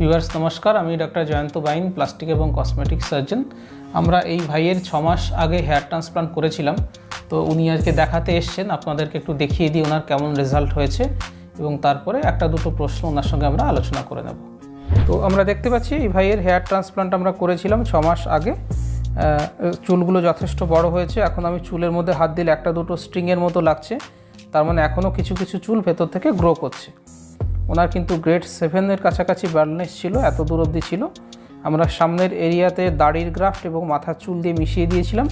Viewers নমস্কার, আমি doctor Jayanta বাইন, plastic এবং কসমেটিক সার্জন। আমরা এই ভাইয়ের 6 মাস আগে হেয়ার ট্রান্সপ্লান্ট করেছিলাম, তো উনি আজকে দেখাতে এসছেন। আপনাদেরকে একটু দেখিয়ে দিই ওনার কেমন রেজাল্ট হয়েছে এবং তারপরে একটা দুটো প্রশ্ন ওনার সঙ্গে আমরা আলোচনা করে নেব। তো আমরা দেখতে পাচ্ছি এই ভাইয়ের হেয়ার ট্রান্সপ্লান্ট আমরা করেছিলাম 6 মাস আগে। চুলগুলো যথেষ্ট বড় হয়েছে। এখন আমি চুলের মধ্যে হাত দিলে একটা দুটো স্ট্রিংয়ের মতো লাগছে, তার মানে এখনও কিছু কিছু চুল ভেতর থেকে গ্রো করছে। ওনার কিন্তু গ্রেড 7-এর কাছাকাছি বার্নেস ছিল, এত দূর অবধি ছিল। আমরা সামনের এরিয়াতে দাড়ির গ্রাফট এবং মাথার চুল দিয়ে মিশিয়ে দিয়েছিলাম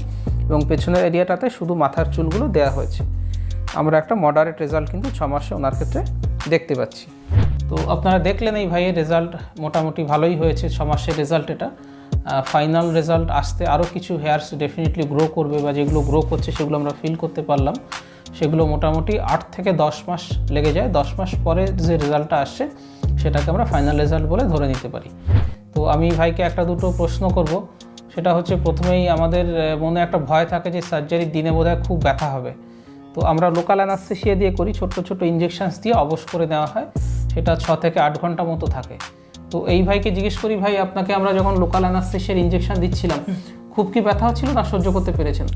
এবং পেছনের এরিয়াটাতে শুধু মাথার চুলগুলো দেওয়া হয়েছে। আমরা একটা মডারেট রেজাল্ট কিন্তু 6 মাসে ওনার ক্ষেত্রে দেখতে পাচ্ছি। তো আপনারা দেখলেন এই ভাইয়ের রেজাল্ট মোটামুটি ভালোই হয়েছে। 6 মাসের রেজাল্ট এটা। ফাইনাল রেজাল্ট আসতে আরও কিছু হেয়ারস ডেফিনেটলি গ্রো করবে, বা যেগুলো গ্রো করছে সেগুলো আমরা ফিল করতে পারলাম। সেগুলো মোটামুটি 8 থেকে 10 মাস লেগে যায়। 10 মাস পরে যে রেজাল্টটা আসছে সেটাকে আমরা ফাইনাল রেজাল্ট বলে ধরে নিতে পারি। তো আমি ভাইকে একটা দুটো প্রশ্ন করব। সেটা হচ্ছে, প্রথমেই আমাদের মনে একটা ভয় থাকে যে সার্জারির দিনে বোধহয় খুব ব্যথা হবে। তো আমরা লোকাল অ্যানাস্থেসিয়া দিয়ে করি, ছোট্ট ছোট্ট ইঞ্জেকশনস দিয়ে অবশ করে দেওয়া হয়। সেটা 6 থেকে 8 ঘন্টা মতো থাকে। তো এই ভাইকে জিজ্ঞেস করি, ভাই আপনাকে আমরা যখন লোকাল অ্যানাস্থেসিয়ার ইঞ্জেকশন দিচ্ছিলাম খুব কি ব্যথা হচ্ছিল না সহ্য করতে পেরেছেন?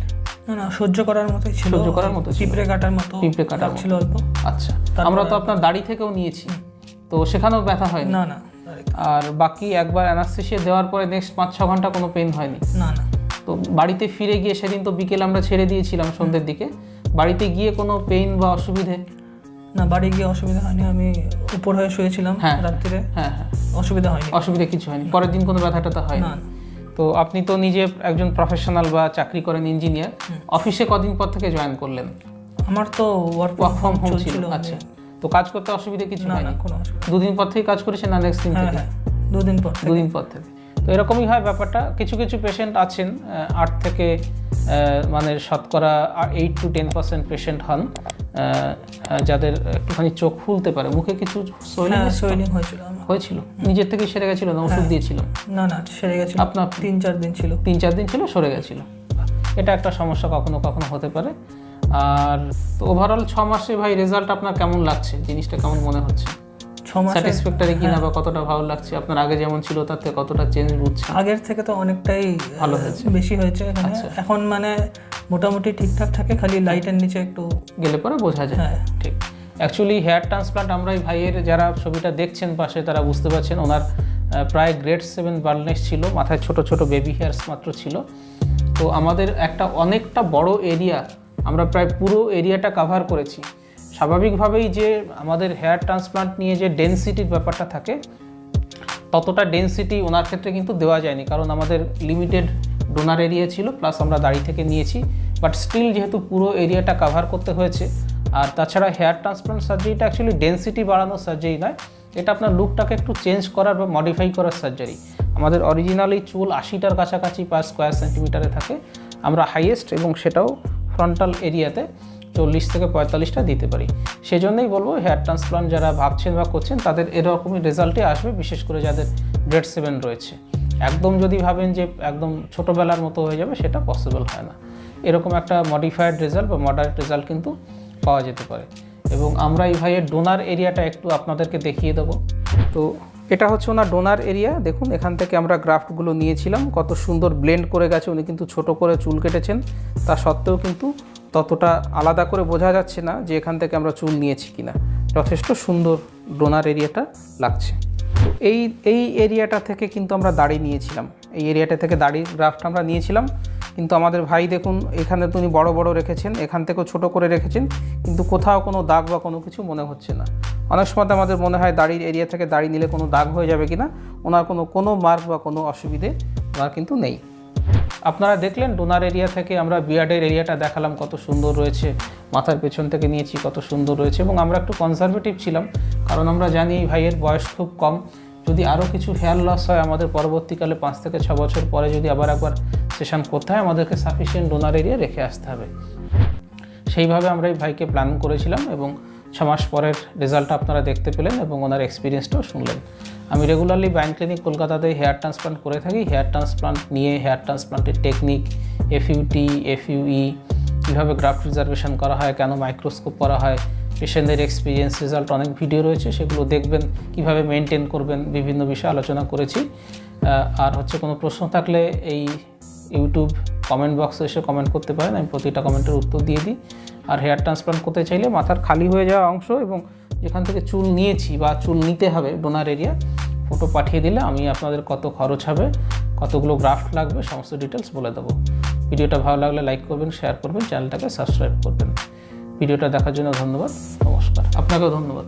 না, সহ্য করার মতোই ছিল। সহ্য করার মতো, পিঁপড়ে কাটার মতো ছিল অল্প। আচ্ছা, আমরা তো আপনার দাড়ি থেকেও নিয়েছি, তো সেখানেও ব্যথা হয়নি? না। আর বাকি একবার অ্যানাস্থেসিয়া দেওয়ার পরে নেক্সট 5-6 ঘন্টা কোনো পেন হয়নি? না। তো বাড়িতে ফিরে গিয়ে, সেদিন তো বিকেল আমরা ছেড়ে দিয়েছিলাম সন্ধ্যের দিকে, বাড়িতে গিয়ে কোনো পেইন বা অসুবিধে? না, বাড়ি গিয়ে অসুবিধা হয়নি। আমি উপর হয়ে শুয়েছিলাম রাত্রিরে। হ্যাঁ, অসুবিধা হয়নি। অসুবিধা কিছু হয়নি? পরের দিন কোনো ব্যথাটা হয় না? তো আপনি তো নিজে একজন প্রফেশনাল বা চাকরি করেন, ইঞ্জিনিয়ার। অফিসে কদিন পর থেকে জয়েন করলেন? আমার তো ওয়ার্ক ফ্রম হোম ছিল। আচ্ছা, তো কাজ করতে অসুবিধা কিছু হয়নি? না, কোনো অসুবিধা। 2 দিন পর থেকে কাজ করেছেন না নেক্সট দিন থেকে? 2 দিন পর থেকে। তো এরকমই হয় ব্যাপারটা। কিছু কিছু পেশেন্ট আছেন 8 থেকে মানে শতকরা 8 to 10% পেশেন্ট হন যাদের একটুখানি চোখ ফুলতে পারে, মুখে কিছু সোয়েলিং হয়েছিল। নিজের থেকে সেরে গেছিল না ওষুধ দিয়েছিল? না, সেরে গেছিল। আপনার 3-4 দিন ছিল। 3-4 দিন ছিল, সরে গেছিল। এটা একটা সমস্যা কখনো কখনো হতে পারে। আর তো ওভারঅল 6 মাসে ভাই রেজাল্ট আপনার কেমন লাগছে? জিনিসটা কেমন মনে হচ্ছে? স্যাটিসফ্যাক্টরি কিনা, বা কতটা ভালো লাগছে? আপনার আগে যেমন ছিল তার থেকে কতটা চেঞ্জ বুঝছেন? আগের থেকে তো অনেকটাই ভালো হয়েছে, বেশি হয়েছে। এখন মানে মোটামুটি ঠিকঠাক থাকে, খালি লাইটের নিচে একটু গেলে পরে বোঝা যায়। ঠিক। অ্যাকচুয়ালি হেয়ার ট্রান্সপ্লান্ট আমরা এই ভাইয়ের, যারা ছবিটা দেখছেন পাশে তারা বুঝতে পারছেন, ওনার প্রায় গ্রেড 7 বার্নেস ছিল, মাথায় ছোট ছোট বেবি হেয়ার্স মাত্র ছিল। তো আমাদের অনেকটা বড় এরিয়া, আমরা প্রায় পুরো এরিয়াটা কাভার করেছি। স্বাভাবিকভাবেই যে আমাদের হেয়ার ট্রান্সপ্লান্ট নিয়ে যে ডেনসিটির ব্যাপারটা থাকে, ততটা ডেনসিটি ওনার ক্ষেত্রে কিন্তু দেওয়া যায়নি, কারণ আমাদের লিমিটেড ডোনার এরিয়া ছিল, প্লাস আমরা দাড়ি থেকে নিয়েছি। বাট স্টিল যেহেতু পুরো এরিয়াটা কাভার করতে হয়েছে। আর তাছাড়া হেয়ার ট্রান্সপ্লান্ট সার্জারিটা অ্যাকচুয়ালি ডেনসিটি বাড়ানোর সার্জারি নয়, এটা আপনার লুকটাকে একটু চেঞ্জ করার বা মডিফাই করার সার্জারি। আমাদের অরিজিনালি চুল 80টার কাছাকাছি পার স্কোয়ার সেন্টিমিটারে থাকে, আমরা হাইয়েস্ট, এবং সেটাও ফ্রন্টাল এরিয়াতে 40 থেকে 45টা দিতে পারি। সেজন্যই বলবো হেয়ার ট্রান্সপ্লান্ট যারা ভাবছেন বা করছেন তাদের এরকমই রেজাল্টই আসবে, বিশেষ করে যাদের গ্রেড 7 রয়েছে। একদম যদি ভাবেন যে একদম ছোটোবেলার মতো হয়ে যাবে, সেটা পসিবল হয় না। এরকম একটা মডিফাইড রেজাল্ট বা মডারেট রেজাল্ট কিন্তু পাওয়া যেতে পারে। এবং আমরা এই ভাইয়ের ডোনার এরিয়াটা একটু আপনাদেরকে দেখিয়ে দেবো। তো এটা হচ্ছে ওনার ডোনার এরিয়া। দেখুন, এখান থেকে আমরা গ্রাফটগুলো নিয়েছিলাম, কত সুন্দর ব্লেন্ড করে গেছে। উনি কিন্তু ছোট করে চুল কেটেছেন, তা সত্ত্বেও কিন্তু ততটা আলাদা করে বোঝা যাচ্ছে না যে এখান থেকে আমরা চুল নিয়েছি কিনা। যথেষ্ট সুন্দর ডোনার এরিয়াটা লাগছে। তো এই এরিয়াটা থেকে কিন্তু আমরা দাড়ি নিয়েছিলাম, এই এরিয়াটা থেকে দাড়ির গ্রাফট আমরা নিয়েছিলাম। কিন্তু আমাদের ভাই দেখুন, এখানে তো উনি বড় বড় রেখেছেন, এখান থেকেও ছোট করে রেখেছেন, কিন্তু কোথাও কোনো দাগ বা কোনো কিছু মনে হচ্ছে না। অনেক সময় আমাদের মনে হয় দাড়ির এরিয়া থেকে দাড়ি নিলে কোনো দাগ হয়ে যাবে কিনা। ওনার কোনো মার্ক বা কোনো অসুবিধে ওনার কিন্তু নেই। আপনারা দেখলেন ডোনার এরিয়া থেকে আমরা বিয়ার্ডের এরিয়াটা দেখালাম, কত সুন্দর রয়েছে। মাথার পেছন থেকে নিয়েছি, কত সুন্দর রয়েছে। এবং আমরা একটু কনজারভেটিভ ছিলাম, কারণ আমরা জানি ভাইয়ের বয়স খুব কম। যদি আরও কিছু হেয়ার লস হয় আমাদের পরবর্তীকালে 5 থেকে 6 বছর পরে যদি আবার একবার সেশন করতে হয়, আমাদেরকে সাফিসিয়েন্ট ডোনার এরিয়া রেখে আসতে হবে। সেইভাবে আমরা এই ভাইকে প্ল্যান করেছিলাম, এবং 6 মাস পরের রেজাল্টটা আপনারা দেখতে পেলেন এবং ওনার এক্সপিরিয়েন্সটাও শুনলেন। আমি রেগুলারলি বাইন ক্লিনিক কলকাতাতে হেয়ার ট্রান্সপ্লান্ট করে থাকি। হেয়ার ট্রান্সপ্লান্ট নিয়ে, হেয়ার ট্রান্সপ্লান্টের টেকনিক, FUT, FUE, কীভাবে গ্রাফট রিজার্ভেশন করা হয়, কেন মাইক্রোস্কোপ করা হয়, পেশেন্টদের এক্সপিরিয়েন্স রেজাল্ট অনেক ভিডিও রয়েছে, সেগুলো দেখবেন, কিভাবে মেনটেন করবেন, বিভিন্ন বিষয়ে আলোচনা করেছি। আর হচ্ছে কোনো প্রশ্ন থাকলে এই ইউটিউব কমেন্ট বক্সে এসে কমেন্ট করতে পারেন, আমি প্রতিটা কমেন্টের উত্তর দিয়ে দিই। আর হেয়ার ট্রান্সপ্লান্ট করতে চাইলে মাথার খালি হয়ে যাওয়া অংশ এবং যেখান থেকে চুল নিয়েছি বা চুল নিতে হবে ডোনার এরিয়া, ফটো পাঠিয়ে দিলে আমি আপনাদের কত খরচ হবে, কতগুলো গ্রাফট লাগবে, সমস্ত ডিটেলস বলে দেবো। ভিডিওটা ভালো লাগলে লাইক করবেন, শেয়ার করবেন, চ্যানেলটাকে সাবস্ক্রাইব করবেন। ভিডিওটা দেখার জন্য ধন্যবাদ, নমস্কার। আপনাকেও ধন্যবাদ।